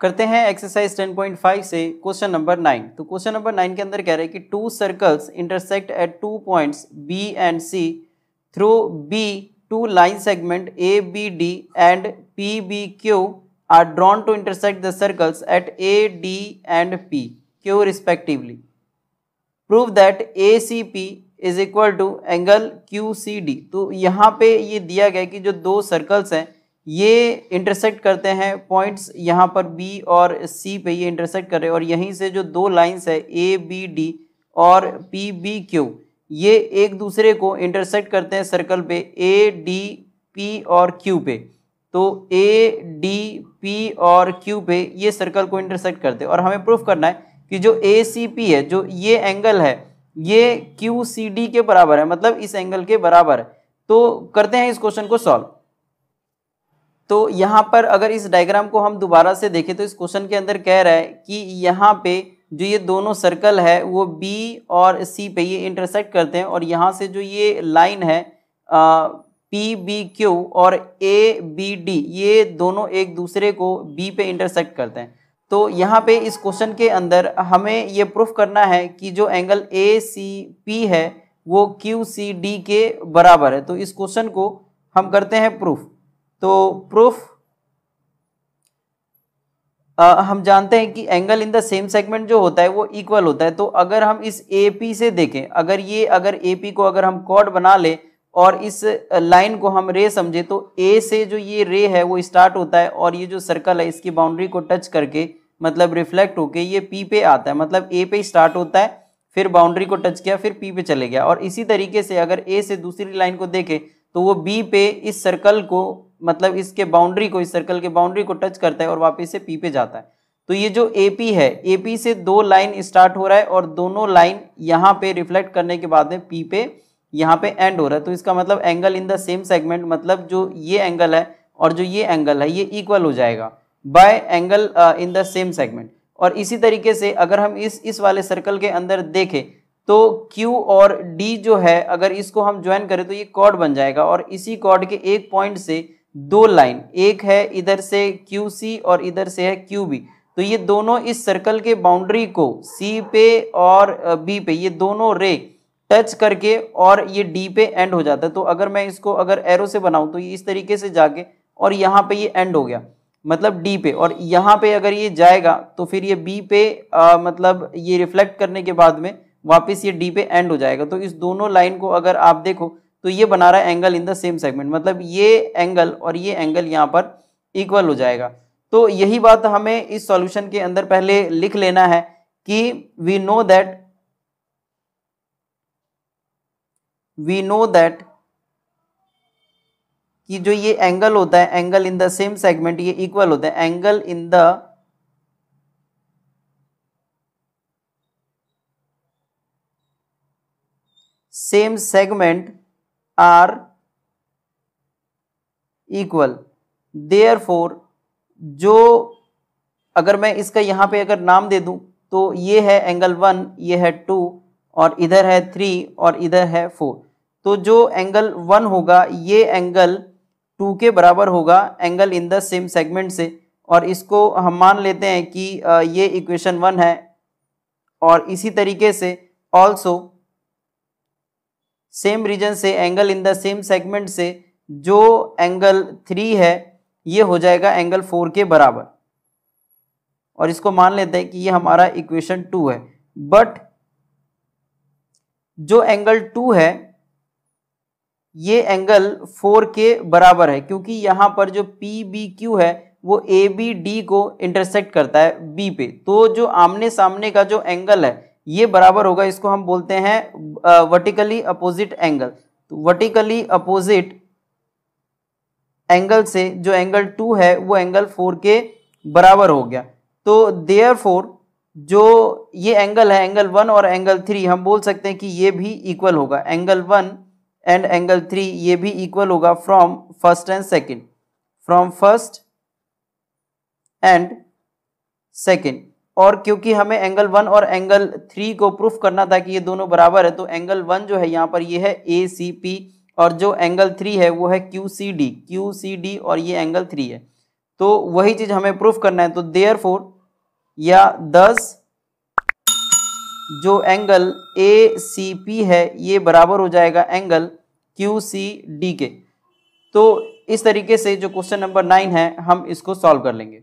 करते हैं एक्सरसाइज 10.5 से क्वेश्चन नंबर 9। तो क्वेश्चन नंबर 9 के अंदर कह रहे हैं कि two circles intersect at 2 points B and C through B two line segment ABD and PBQ are drawn to intersect the circles at AD and PQ respectively. Prove that ACP is equal to angle QCD। तो यहाँ पे ये दिया गया कि जो दो circles हैं ये इंटरसेक्ट करते हैं पॉइंट्स यहाँ पर B और C पे, ये इंटरसेक्ट कर रहे हैं और यहीं से जो दो लाइंस है ABD और PBQ ये एक दूसरे को इंटरसेक्ट करते हैं सर्कल पे ADP और Q पे। तो ADP और Q पे ये सर्कल को इंटरसेक्ट करते हैं और हमें प्रूफ करना है कि जो ACP है, जो ये एंगल है, ये QCD के बराबर है, मतलब इस एंगल के बराबर है। तो करते हैं इस क्वेश्चन को सॉल्व। तो यहाँ पर अगर इस डायग्राम को हम दोबारा से देखें तो इस क्वेश्चन के अंदर कह रहा है कि यहाँ पे जो ये दोनों सर्कल है वो B और C पे ये इंटरसेक्ट करते हैं और यहाँ से जो ये लाइन है PBQ और ABD ये दोनों एक दूसरे को B पे इंटरसेक्ट करते हैं। तो यहाँ पे इस क्वेश्चन के अंदर हमें ये प्रूफ करना है कि जो एंगल ACP है वो QCD के बराबर है। तो इस क्वेश्चन को हम करते हैं प्रूफ। तो प्रूफ हम जानते हैं कि angle in the same segment जो होता है वो इक्वल होता है। तो अगर हम इस AP से देखें, अगर AP को अगर हम कॉर्ड बना ले और इस लाइन को हम रे समझे तो A से जो ये रे है वो स्टार्ट होता है और ये जो सर्कल है इसकी बाउंड्री को टच करके मतलब रिफ्लेक्ट होके ये P पे आता है, मतलब A पे स्टार्ट होता है, फिर बाउंड्री को टच किया, फिर P पे चले गया। और इसी तरीके से अगर A से दूसरी लाइन को देखें तो वो B पे इस सर्कल को मतलब इसके बाउंड्री को, इस सर्कल के बाउंड्री को टच करता है और वापस से P पे जाता है। तो ये जो AP है, AP से दो लाइन स्टार्ट हो रहा है और दोनों लाइन यहाँ पे रिफ्लेक्ट करने के बाद में P पे यहाँ पे एंड हो रहा है। तो इसका मतलब angle in the same segment, मतलब जो ये एंगल है और जो ये एंगल है ये इक्वल हो जाएगा bye angle in the same segment. और इसी तरीके से अगर हम इस वाले सर्कल के अंदर देखें तो Q और D जो है अगर इसको हम ज्वाइन करें तो ये कॉर्ड बन जाएगा और इसी कॉर्ड के एक पॉइंट से दो लाइन, एक है इधर से QC और इधर से है QB, तो ये दोनों इस सर्कल के बाउंड्री को C पे और B पे ये दोनों रे टच करके और ये D पे एंड हो जाता है। तो अगर मैं इसको अगर एरो से बनाऊं तो ये इस तरीके से जाके और यहाँ पे ये एंड हो गया, मतलब D पे, और यहाँ पे अगर ये जाएगा तो फिर ये B पे मतलब ये रिफ्लेक्ट करने के बाद में वापस ये D पे एंड हो जाएगा। तो इस दोनों लाइन को अगर आप देखो तो ये बना रहा है angle in the same segment, मतलब ये एंगल और ये एंगल यहाँ पर इक्वल हो जाएगा। तो यही बात हमें इस सॉल्यूशन के अंदर पहले लिख लेना है कि वी नो दैट कि जो ये एंगल होता है, angle in the same segment, ये इक्वल होता है angle in the same segment are equal. Therefore जो अगर मैं इसका यहाँ पे अगर नाम दे दूं तो ये है एंगल 1, ये है 2 और इधर है 3 और इधर है 4। तो जो एंगल 1 होगा ये एंगल 2 के बराबर होगा angle in the same segment से, और इसको हम मान लेते हैं कि ये इक्वेशन 1 है। और इसी तरीके से ऑल्सो सेम रीजन से angle in the same segment से जो एंगल 3 है ये हो जाएगा एंगल 4 के बराबर, और इसको मान लेते हैं कि ये हमारा इक्वेशन 2 है। बट जो एंगल 2 है ये एंगल 4 के बराबर है क्योंकि यहाँ पर जो PBQ है वो ABD को इंटरसेक्ट करता है B पे। तो जो आमने सामने का जो एंगल है ये बराबर होगा, इसको हम बोलते हैं वर्टिकली अपोजिट एंगल। तो वर्टिकली अपोजिट एंगल से जो एंगल 2 है वो एंगल 4 के बराबर हो गया। तो देयरफॉर जो ये एंगल है, एंगल 1 और एंगल 3, हम बोल सकते हैं कि ये भी इक्वल होगा, एंगल 1 एंड एंगल 3 ये भी इक्वल होगा from first and second, from first and second. और क्योंकि हमें एंगल 1 और एंगल 3 को प्रूफ करना था कि ये दोनों बराबर है, तो एंगल 1 जो है यहाँ पर ये है ACP और जो एंगल 3 है वो है QCD और ये एंगल 3 है। तो वही चीज हमें प्रूफ करना है। तो देयरफॉर या 10 जो एंगल ACP है ये बराबर हो जाएगा एंगल QCD के। तो इस तरीके से जो क्वेश्चन नंबर 9 है हम इसको सॉल्व कर लेंगे।